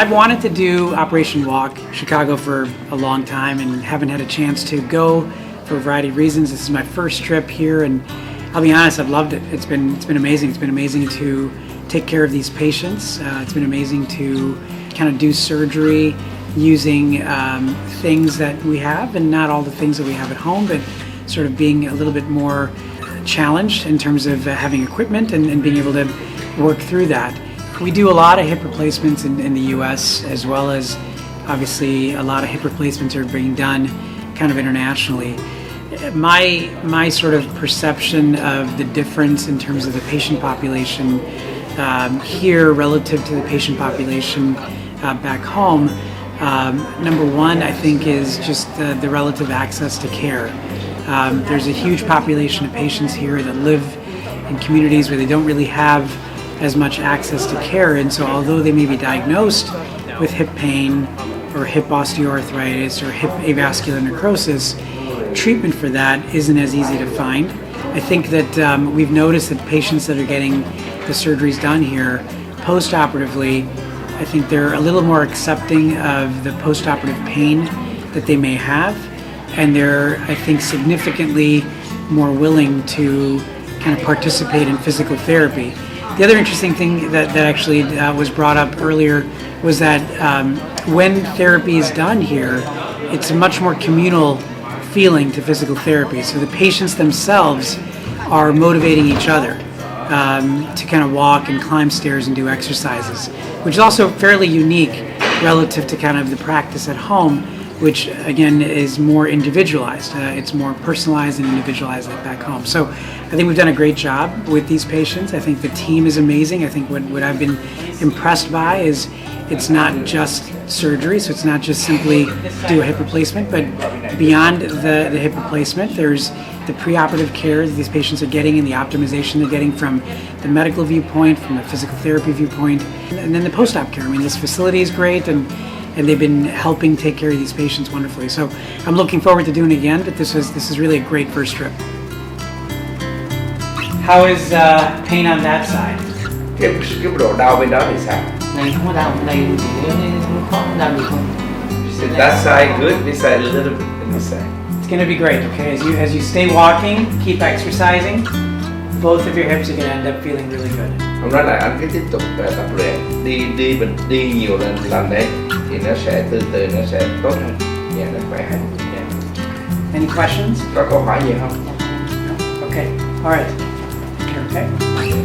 I've wanted to do Operation Walk Chicago for a long time and haven't had a chance to go for a variety of reasons. This is my first trip here, and I'll be honest, I've loved it. It's been amazing. It's been amazing to take care of these patients. It's been amazing to kind of do surgery using things that we have and not all the things that we have at home, but sort of being a little bit more challenged in terms of having equipment and being able to work through that. We do a lot of hip replacements in the US, as well as obviously a lot of hip replacements are being done kind of internationally. My sort of perception of the difference in terms of the patient population here relative to the patient population back home, number one, I think, is just the relative access to care. There's a huge population of patients here that live in communities where they don't really have as much access to care, and so although they may be diagnosed with hip pain or hip osteoarthritis or hip avascular necrosis, treatment for that isn't as easy to find. I think that we've noticed that patients that are getting the surgeries done here post-operatively, I think they're a little more accepting of the post-operative pain that they may have, and they're, I think, significantly more willing to kind of participate in physical therapy. The other interesting thing that actually was brought up earlier was that when therapy is done here, it's a much more communal feeling to physical therapy. So the patients themselves are motivating each other to kind of walk and climb stairs and do exercises, which is also fairly unique relative to kind of the practice at home, which again is more individualized. It's more personalized and individualized like back home. So I think we've done a great job with these patients. I think the team is amazing. I think what I've been impressed by is it's not just surgery, so it's not just simply do a hip replacement, but beyond the hip replacement, there's the preoperative care that these patients are getting and the optimization they're getting from the medical viewpoint, from the physical therapy viewpoint, and then the post-op care. I mean, this facility is great, and they've been helping take care of these patients wonderfully. So I'm looking forward to doing it again, but this is really a great first trip. How is pain on that side? Cái độ đau bên đó thì sao? Này không có đau, này chỉ khó đau được không? So that side good, this side a little bit, and this side. It's going to be great, okay? As you stay walking, keep exercising, both of your hips are going to end up feeling really good. Hôm đó là anh cứ tiếp tục tập luyện, đi nhiều lần đấy thì nó sẽ từ từ nó sẽ tốt hơn, và nó khỏe hơn. Any questions? Có câu hỏi gì không? No? Okay. All right. Here, okay.